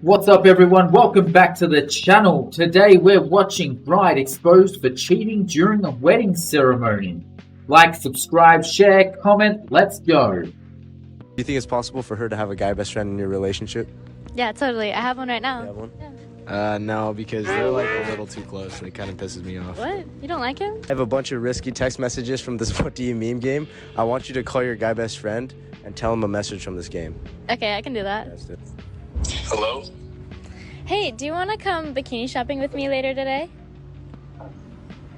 What's up, everyone? Welcome back to the channel. Today we're watching bride exposed for cheating during a wedding ceremony. Like, subscribe, share, comment, let's go. Do you think it's possible for her to have a guy best friend in your relationship? Yeah, totally. I have one right now. You have one? Yeah. No, because they're like a little too close and it kind of pisses me off. What? You don't like him? I have a bunch of risky text messages from this What Do You Meme game. I want you to call your guy best friend and tell him a message from this game. Okay, I can do that. That's it. Hello? Hey, do you want to come bikini shopping with me later today?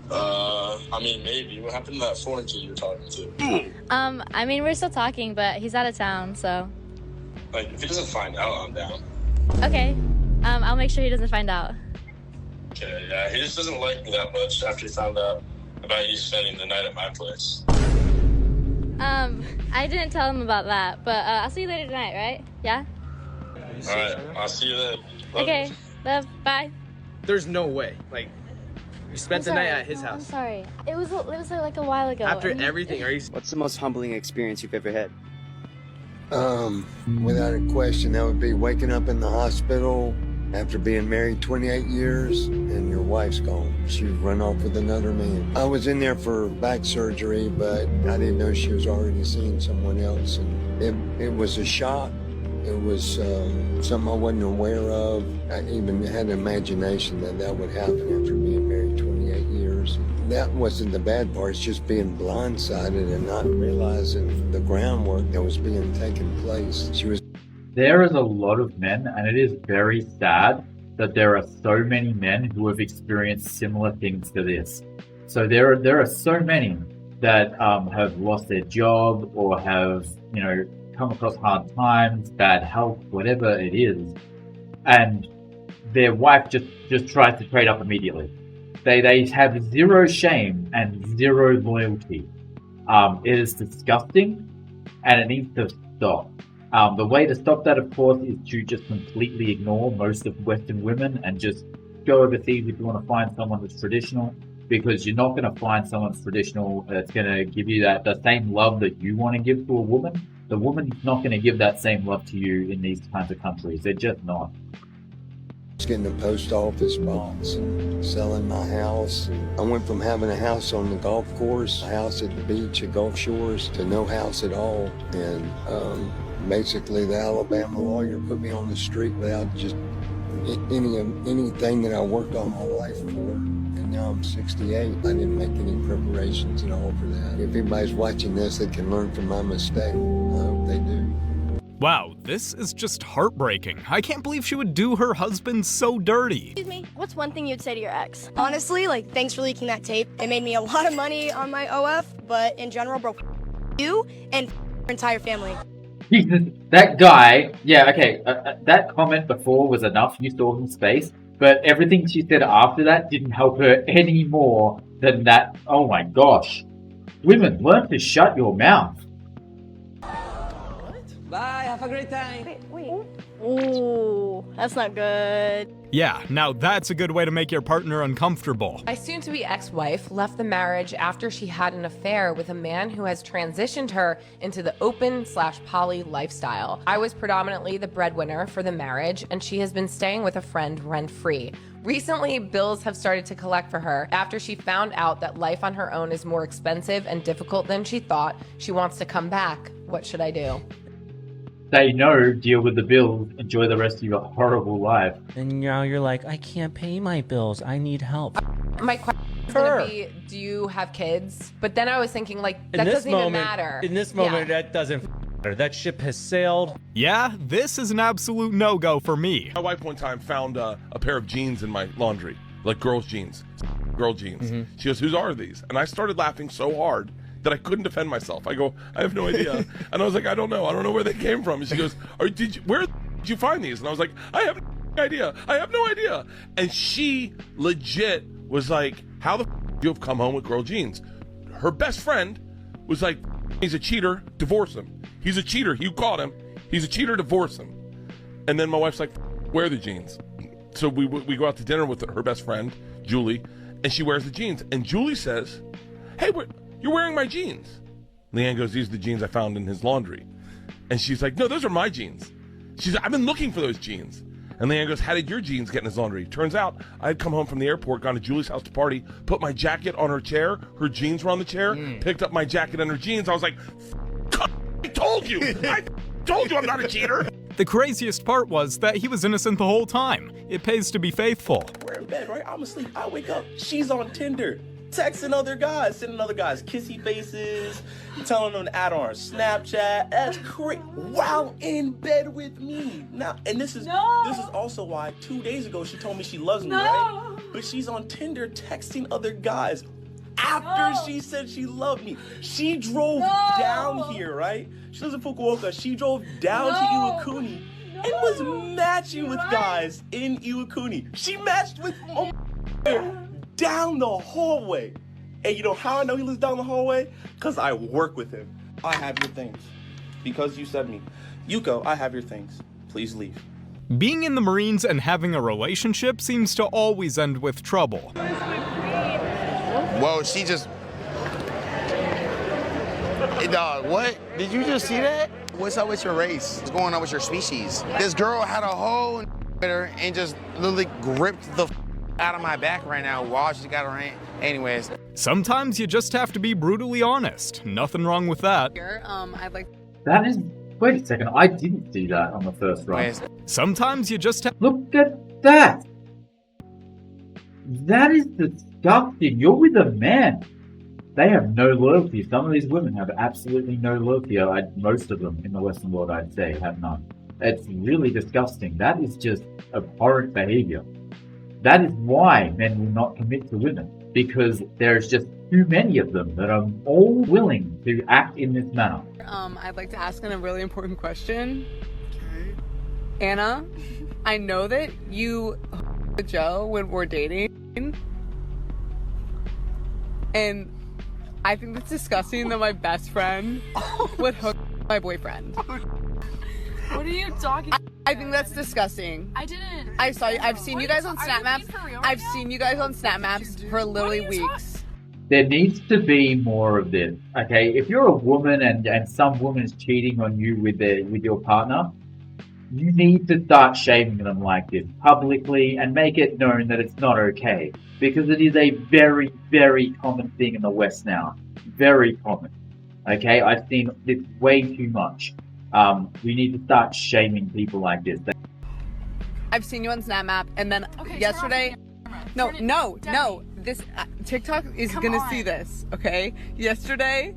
I mean, maybe. What happened to that foreign kid you were talking to? I mean, we're still talking, but he's out of town, so. Like, if he doesn't find out, I'm down. Okay. I'll make sure he doesn't find out. Okay, yeah, he just doesn't like me that much after he found out about you spending the night at my place. I didn't tell him about that, but I'll see you later tonight, right? Yeah? Alright, I'll see you then. Love Okay. you. Love. Bye. There's no way. Like, you spent the night at his No, I'm house. sorry. It was like a while ago. After and- everything, are you? What's the most humbling experience you've ever had? Without a question, that would be waking up in the hospital after being married 28 years and your wife's gone. She's run off with another man. I was in there for back surgery, but I didn't know she was already seeing someone else. And it was a shock. It was something I wasn't aware of. I even had an imagination that would happen after being married 28 years. That wasn't the bad part. It's just being blindsided and not realizing the groundwork that was being taken place. There is a lot of men, and it is very sad that there are so many men who have experienced similar things to this. So there are so many that have lost their job or have, come across hard times, bad health, whatever it is, and their wife just tries to trade up immediately. They have zero shame and zero loyalty. It is disgusting, and it needs to stop. The way to stop that, of course, is to just completely ignore most of Western women and just go overseas if you want to find someone that's traditional, because you're not going to find someone that's traditional that's going to give you the same love that you want to give to a woman. The woman's not going to give that same love to you in these kinds of countries. They're just not. Getting a post office box and selling my house. I went from having a house on the golf course, a house at the beach, at Gulf Shores, to no house at all. And basically the Alabama lawyer put me on the street without just anything that I worked all my life for. And now I'm 68. I didn't make any preparations at all for that. If anybody's watching this, they can learn from my mistake. I hope they do. Wow, this is just heartbreaking. I can't believe she would do her husband so dirty. Excuse me, what's one thing you'd say to your ex? Honestly, thanks for leaking that tape. It made me a lot of money on my OF, but in general, bro, you and your entire family. Jesus, that guy, yeah, okay, that comment before was enough. You saw his face, but everything she said after that didn't help her any more than that. Oh my gosh. Women, learn to shut your mouth. Bye, have a great time. Wait. Ooh, that's not good. Yeah, now that's a good way to make your partner uncomfortable. My soon-to-be ex-wife left the marriage after she had an affair with a man who has transitioned her into the open/poly lifestyle. I was predominantly the breadwinner for the marriage, and she has been staying with a friend rent-free. Recently, bills have started to collect for her after she found out that life on her own is more expensive and difficult than she thought. She wants to come back. What should I do? Say no, deal with the bills, enjoy the rest of your horrible life. And now you're like, I can't pay my bills. I need help. My question is going to be, do you have kids? But then I was thinking, that doesn't even matter. In this moment, that doesn't matter. That ship has sailed. Yeah, this is an absolute no-go for me. My wife one time found a pair of jeans in my laundry, like girls' jeans, girl jeans. She goes, whose are these? And I started laughing so hard that I couldn't defend myself. I go, I have no idea. And I was like, I don't know where they came from. And she goes, where did you find these? And I was like, I have no idea. I have no idea. And she legit was like, how the you have come home with girl jeans? Her best friend was like, he's a cheater, divorce him. He's a cheater, you caught him. He's a cheater, divorce him. And then my wife's like, wear the jeans. So we go out to dinner with her best friend, Julie, and she wears the jeans. And Julie says, hey, you're wearing my jeans. Leanne goes, these are the jeans I found in his laundry. And she's like, no, those are my jeans. She's like, I've been looking for those jeans. And Leanne goes, how did your jeans get in his laundry? Turns out I had come home from the airport, gone to Julie's house to party, put my jacket on her chair, her jeans were on the chair, picked up my jacket and her jeans. I was like, I told you! I told you I'm not a cheater! The craziest part was that he was innocent the whole time. It pays to be faithful. We're in bed, right? I'm asleep. I wake up. She's on Tinder, texting other guys, sending other guys kissy faces, telling them to add on her Snapchat. That's crazy. While in bed with me. Now, and this is also why 2 days ago she told me she loves me, right? But she's on Tinder texting other guys after she said she loved me. She drove down here, right? She lives in Fukuoka. She drove down to Iwakuni and was matching with guys in Iwakuni. She matched with down the hallway. And you know how I know he lives down the hallway? Because I work with him. I have your things. Because you said me. Yuko, I have your things. Please leave. Being in the Marines and having a relationship seems to always end with trouble. Whoa, she just... Hey, dog, what? Did you just see that? What's up with your race? What's going on with your species? This girl had a hole in her and just literally gripped the out of my back right now while she got her hand. Anyways. Sometimes you just have to be brutally honest. Nothing wrong with that. That is... Wait a second, I didn't see that on the first run. Sometimes you just have... Look at that! That is disgusting. You're with a man. They have no loyalty. Some of these women have absolutely no loyalty. Most of them in the Western world, I'd say, have none. It's really disgusting. That is just abhorrent behavior. That is why men will not commit to women. Because there's just too many of them that are all willing to act in this manner. I'd like to ask a really important question. Okay. Anna, I know that you with Joe when we're dating. And I think that's disgusting that my best friend would hook my boyfriend. What are you talking about? I think that's disgusting. I didn't. I saw you. I've seen you guys on Snap Maps. I've seen you guys on Snap Maps for literally weeks. There needs to be more of this, okay? If you're a woman and some woman is cheating on you with your partner, you need to start shaming them like this publicly and make it known that it's not okay. Because it is a very, very common thing in the West now. Very common. Okay? I've seen this way too much. We need to start shaming people like this. I've seen you on Snap Map, and then yesterday... No. This TikTok is gonna see this, okay? Yesterday,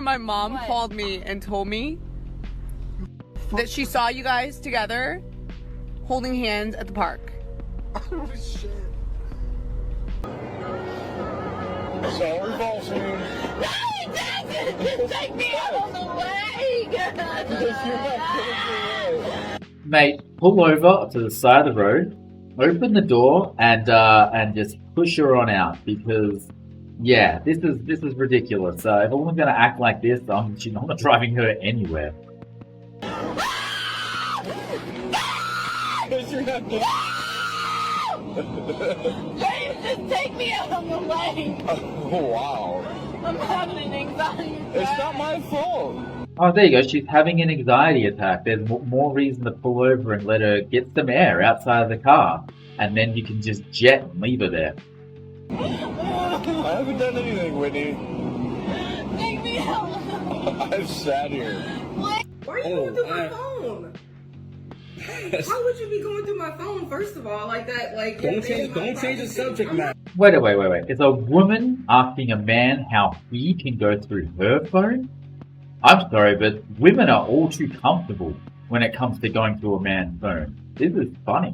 my mom called me and told me that she saw you guys together holding hands at the park. Oh, shit. Sorry, boss man. No, it doesn't! Just take me out on the way! Mate, pull over to the side of the road, open the door, and just push her on out, because yeah, this is ridiculous. If a woman's gonna act like this, I'm not driving her anywhere. Please just take me out on the way! Oh, wow. I'm having an anxiety attack. It's not my fault. Oh, there you go. She's having an anxiety attack. There's more reason to pull over and let her get some air outside of the car. And then you can just jet and leave her there. I haven't done anything, Whitney. Take me out. I've sat here. Why are you going through my phone? Why would you be going through my phone, first of all, like that? Like, don't change the subject matter. Wait. Is a woman asking a man how he can go through her phone? I'm sorry, but women are all too comfortable when it comes to going through a man's phone. This is funny.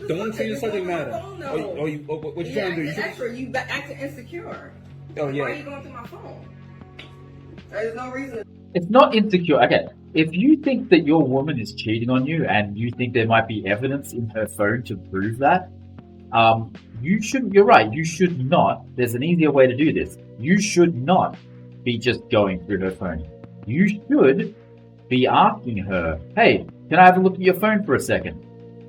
Don't change the subject matter. What you trying to do? You acting insecure. Oh, yeah. Why are you going through my phone? There's no reason. It's not insecure. Okay, if you think that your woman is cheating on you and you think there might be evidence in her phone to prove that, you're right, you should not. There's an easier way to do this. You should not be just going through her phone. You should be asking her, hey, can I have a look at your phone for a second?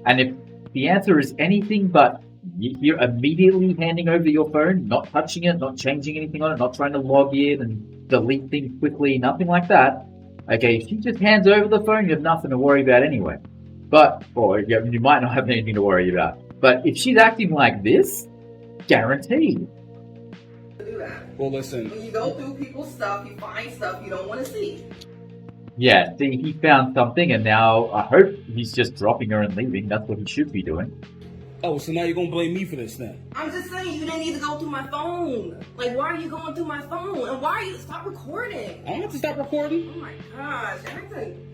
And if the answer is anything but you're immediately handing over your phone, not touching it, not changing anything on it, not trying to log in and delete things quickly, nothing like that. Okay, if she just hands over the phone, you have nothing to worry about anyway. But, or you might not have anything to worry about. But if she's acting like this, guaranteed. Well, listen. When you go through people's stuff, you find stuff you don't want to see. Yeah, see, he found something, and now I hope he's just dropping her and leaving. That's what he should be doing. Oh, so now you're gonna blame me for this then? I'm just saying, you didn't need to go through my phone. Like, why are you going through my phone? And why are you... Stop recording. I don't have to stop recording. Oh my gosh,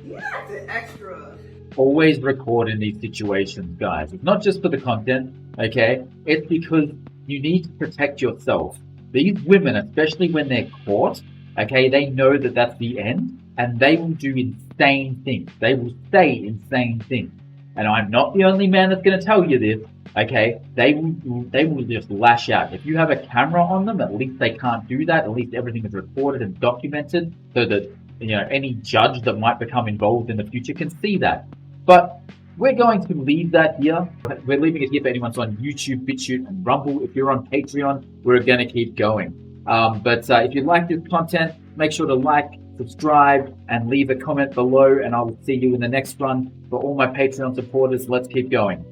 you're acting extra. Always record in these situations, guys. It's not just for the content, okay? It's because you need to protect yourself. These women, especially when they're caught, okay, they know that that's the end, and they will do insane things. They will say insane things. And I'm not the only man that's going to tell you this, okay? They will just lash out. If you have a camera on them, at least they can't do that. At least everything is recorded and documented so that, you know, any judge that might become involved in the future can see that. But we're going to leave that here. We're leaving it here for anyone who's on YouTube, BitChute, and Rumble. If you're on Patreon, we're going to keep going. But if you like this content, make sure to like, subscribe, and leave a comment below, and I will see you in the next one. For all my Patreon supporters, let's keep going.